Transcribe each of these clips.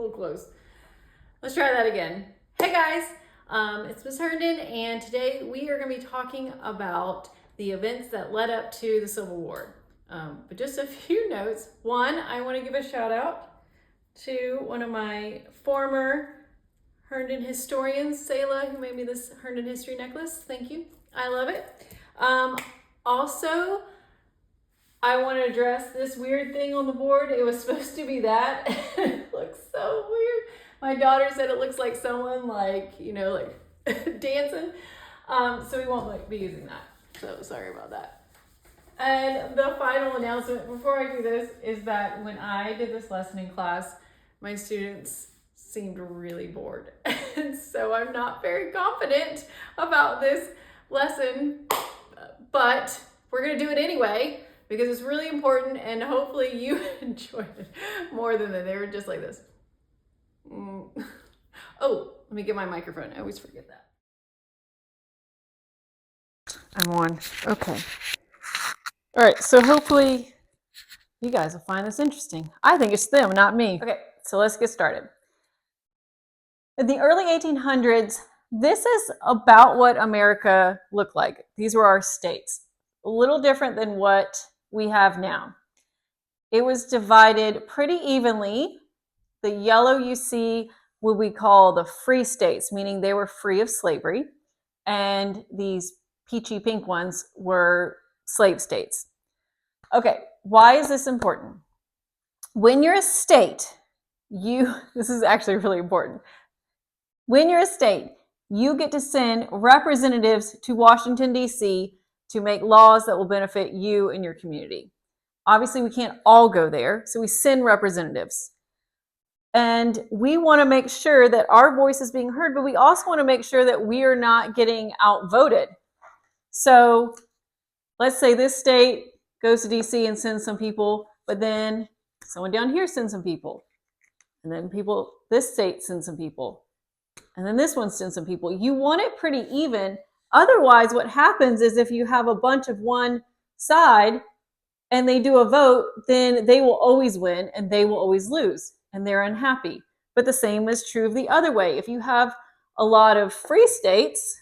little close. Let's try that again. Hey guys, it's Miss Herndon, and today we are going to be talking about the events that led up to the Civil War. But just a few notes. One, I want to give a shout out to one of my former Herndon historians, Selah, who made me this Herndon history necklace. Thank you. I love it. Also, I want to address this weird thing on the board. It was supposed to be that. It looks so weird. My daughter said it looks like someone like dancing. So we won't be using that. So sorry about that. And the final announcement before I do this is that when I did this lesson in class, my students seemed really bored. And so I'm not very confident about this lesson, but we're going to do it anyway because it's really important, and hopefully you enjoyed it more than they were just like this. Oh, let me get my microphone. I always forget that. I'm on. Okay. All right, so hopefully you guys will find this interesting. I think it's them, not me. Okay, so let's get started. In the early 1800s, this is about what America looked like. These were our states. A little different than what we have now. It was divided pretty evenly. The yellow you see what we call the free states, meaning they were free of slavery, and these peachy pink ones were slave states. Okay, why is this important? When you're a state, this is actually really important. When you're a state, you get to send representatives to Washington, D.C. to make laws that will benefit you and your community. Obviously, we can't all go there, so we send representatives. And we want to make sure that our voice is being heard, but we also want to make sure that we are not getting outvoted. So let's say this state goes to DC and sends some people, but then someone down here sends some people. And then this state sends some people. And then this one sends some people. You want it pretty even. Otherwise, what happens is if you have a bunch of one side and they do a vote, then they will always win and they will always lose. And they're unhappy. But the same is true of the other way. If you have a lot of free states,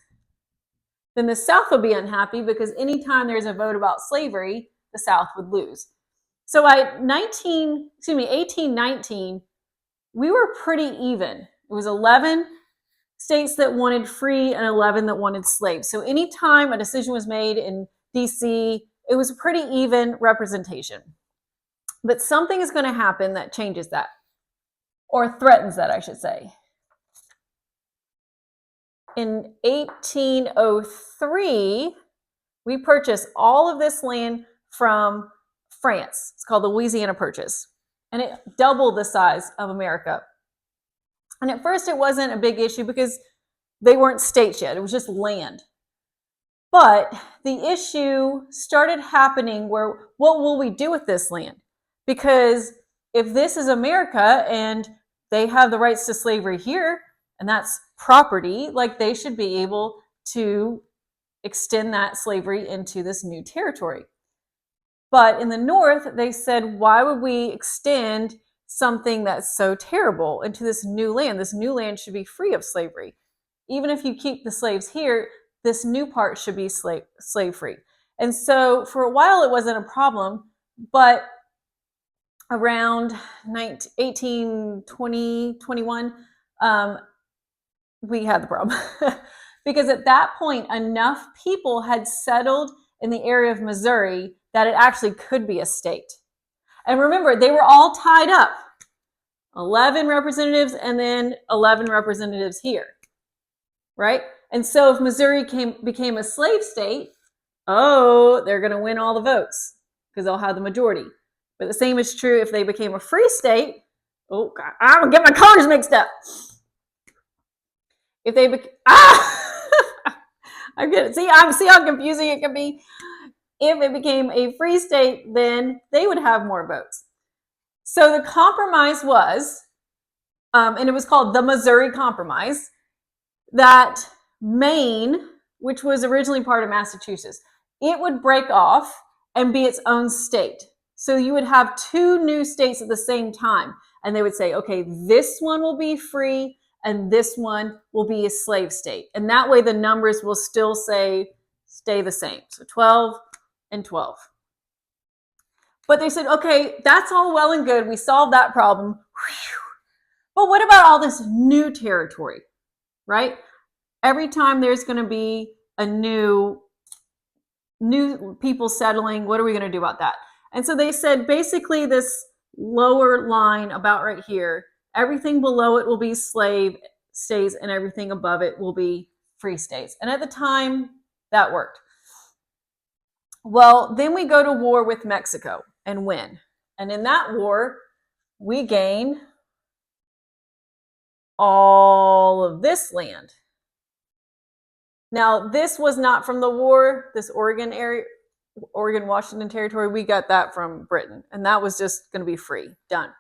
then the South will be unhappy because anytime there's a vote about slavery, the South would lose. So by 1819, we were pretty even. It was 11 states that wanted free and 11 that wanted slaves. So anytime a decision was made in DC, it was a pretty even representation. But something is going to happen that changes that. Or threatens that, I should say. In 1803, we purchased all of this land from France. It's called the Louisiana Purchase. And it doubled the size of America. And at first it wasn't a big issue because they weren't states yet. It was just land. But the issue started happening where, what will we do with this land? Because if this is America and they have the rights to slavery here, and that's property, like they should be able to extend that slavery into this new territory. But in the North, they said, why would we extend something that's so terrible into this new land? This new land should be free of slavery. Even if you keep the slaves here, this new part should be slave-free. And so for a while, it wasn't a problem, but around 1820, 21, we had the problem. Because at that point, enough people had settled in the area of Missouri that it actually could be a state. And remember, they were all tied up. 11 representatives and then 11 representatives here, right? And so if Missouri became a slave state, they're going to win all the votes because they'll have the majority. But the same is true if they became a free state. Oh, God, I'm going to get my colors mixed up. If they I get it. See how confusing it can be? If it became a free state, then they would have more votes. So the compromise was, and it was called the Missouri Compromise, that Maine, which was originally part of Massachusetts, it would break off and be its own state. So you would have two new states at the same time. and they would say, okay, this one will be free and this one will be a slave state. And that way the numbers will still stay the same. So 12 and 12. But they said, okay, that's all well and good. We solved that problem. Whew. But what about all this new territory, right? Every time there's going to be a new people settling, what are we going to do about that? And so they said basically this lower line about right here, everything below it will be slave states and everything above it will be free states. And at the time, that worked. Well, then we go to war with Mexico and win. And in that war, we gain all of this land. Now, this was not from the war, this Oregon area, Oregon, Washington territory, we got that from Britain. And that was just going to be free, done.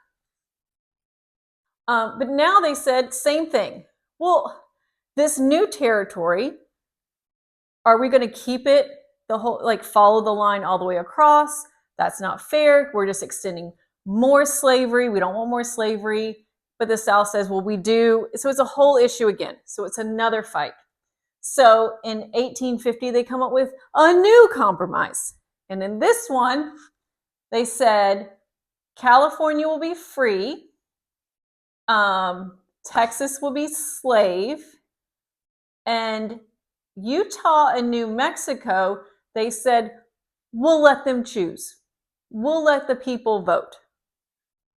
But now they said, same thing. Well, this new territory, are we going to keep it the whole, like follow the line all the way across? That's not fair. We're just extending more slavery. We don't want more slavery. But the South says, well, we do. So it's a whole issue again. So it's another fight. So in 1850, they come up with a new compromise. And in this one, they said, California will be free. Texas will be slave. And Utah and New Mexico, they said, we'll let them choose. We'll let the people vote.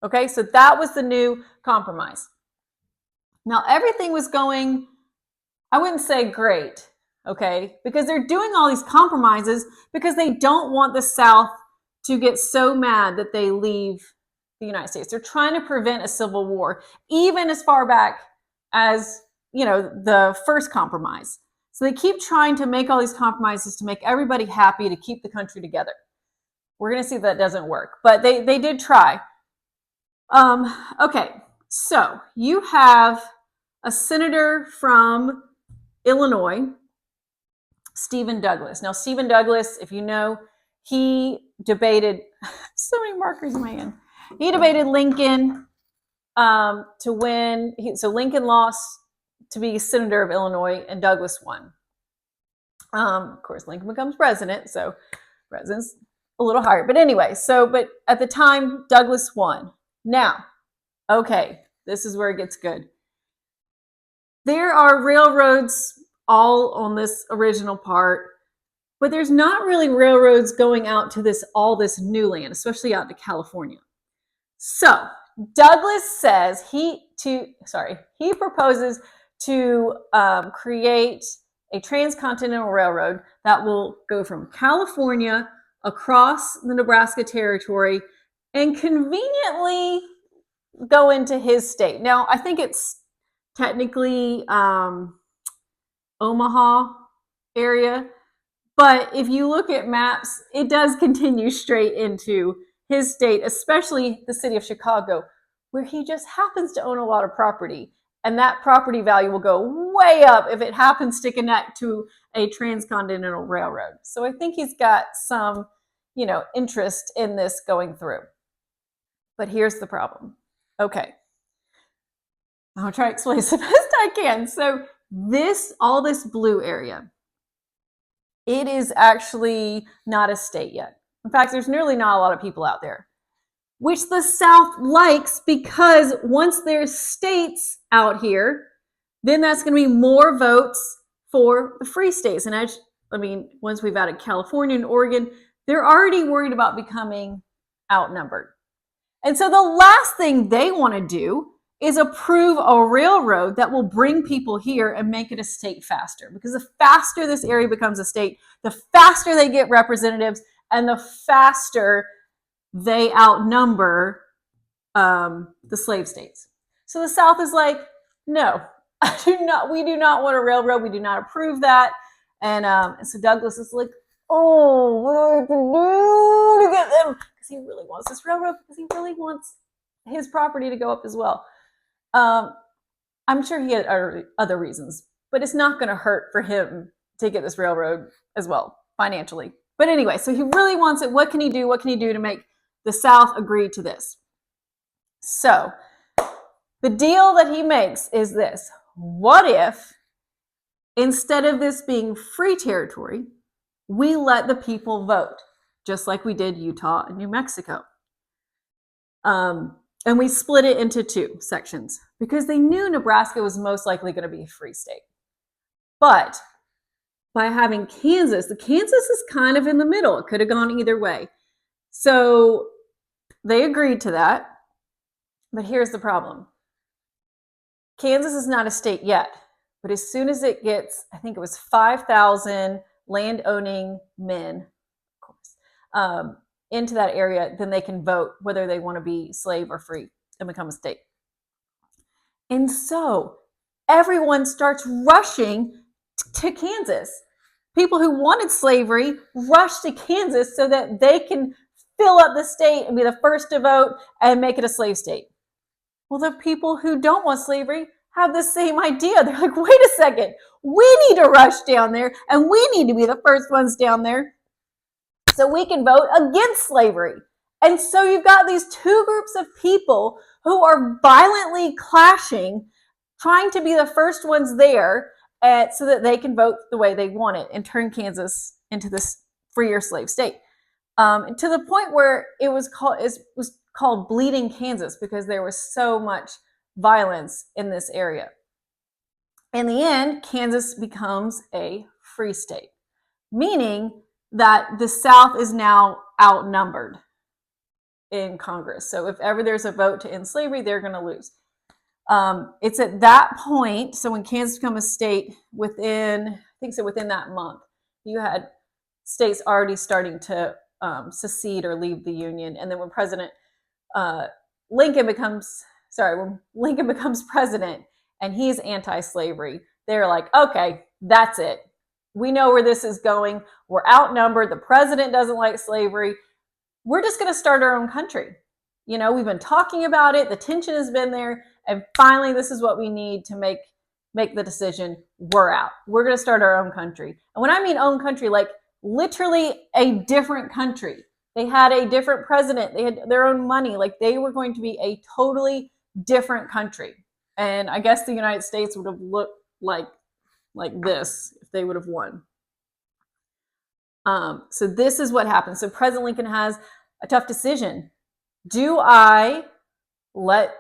Okay, so that was the new compromise. Now, everything was going, I wouldn't say great, okay, because they're doing all these compromises because they don't want the South to get so mad that they leave the United States. They're trying to prevent a civil war, even as far back as, you know, the first compromise. So they keep trying to make all these compromises to make everybody happy, to keep the country together. We're going to see that doesn't work, but they did try. Okay, so you have a senator from Illinois, Stephen Douglas. Now, Stephen Douglas, if you know, he debated, so many markers in my hand. He debated Lincoln to win. So Lincoln lost to be senator of Illinois, and Douglas won. Of course, Lincoln becomes president, so president's a little higher. But anyway, but at the time, Douglas won. Now, okay, this is where it gets good. There are railroads all on this original part, but there's not really railroads going out to all this new land, especially out to California. So Douglas says he proposes to create a transcontinental railroad that will go from California across the Nebraska territory and conveniently go into his state. Now, I think it's technically Omaha area, but if you look at maps, it does continue straight into his state, especially the city of Chicago, where he just happens to own a lot of property. And that property value will go way up if it happens to connect to a transcontinental railroad. So I think he's got some, interest in this going through. But here's the problem. Okay. I'll try to explain this the best I can. So all this blue area, it is actually not a state yet. In fact, there's nearly not a lot of people out there, which the South likes, because once there's states out here, then that's going to be more votes for the free states. And once we've added California and Oregon, they're already worried about becoming outnumbered. And so the last thing they want to do is approve a railroad that will bring people here and make it a state faster. Because the faster this area becomes a state, the faster they get representatives, and the faster they outnumber the slave states. So the South is like, no, we do not want a railroad. We do not approve that. And so Douglas is like, oh, what do I have to do to get them? Because he really wants this railroad, because he really wants his property to go up as well. I'm sure he had other reasons, but it's not going to hurt for him to get this railroad as well, financially. But anyway, so he really wants it. What can he do? What can he do to make the South agree to this? So The deal that he makes is this: what if, instead of this being free territory, we let the people vote, just like we did Utah and New Mexico? And we split it into 2 sections because they knew Nebraska was most likely going to be a free state. But by having Kansas, the Kansas is kind of in the middle. It could have gone either way. So they agreed to that. But here's the problem. Kansas is not a state yet. But as soon as it gets, I think it was 5,000 land-owning men, of course, into that area, then they can vote whether they want to be slave or free and become a state. And so everyone starts rushing to Kansas. People who wanted slavery rush to Kansas so that they can fill up the state and be the first to vote and make it a slave state. Well, the people who don't want slavery have the same idea. They're like, wait a second, we need to rush down there and we need to be the first ones down there so we can vote against slavery. And so you've got these 2 groups of people who are violently clashing, trying to be the first ones there so that they can vote the way they want it and turn Kansas into this freer slave state. To the point where it was called Bleeding Kansas because there was so much violence in this area. In the end, Kansas becomes a free state, meaning that the South is now outnumbered in Congress. So if ever there's a vote to end slavery, they're going to lose. It's at that point, so when Kansas became a state within that month, you had states already starting to secede or leave the Union. And then when Lincoln becomes president and he's anti-slavery, they're like, okay, that's it. We know where this is going. We're outnumbered. The president doesn't like slavery. We're just going to start our own country. You know, we've been talking about it. The tension has been there. And finally, this is what we need to make the decision. We're out. We're going to start our own country. And when I mean own country, like literally a different country. They had a different president. They had their own money. Like they were going to be a totally different country. And I guess the United States would have looked like this if they would have won. So this is what happens. So President Lincoln has a tough decision. Do I let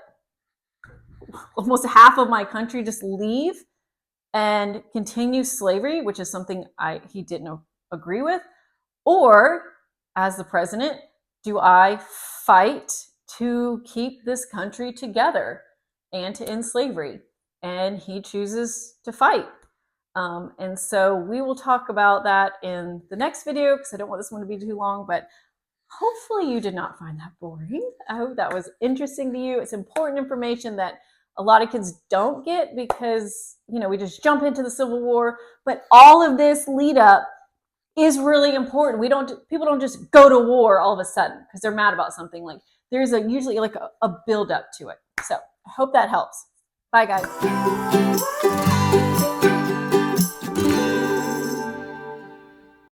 almost half of my country just leave and continue slavery, which is something he didn't agree with? Or, as the president, do I fight to keep this country together and to end slavery? And he chooses to fight. And so we will talk about that in the next video because I don't want this one to be too long, but hopefully you did not find that boring. I hope that was interesting to you. It's important information that a lot of kids don't get because, we just jump into the Civil War, but all of this lead up is really important. People don't just go to war all of a sudden because they're mad about something. Like there's usually a build up to it. So I hope that helps. Bye guys.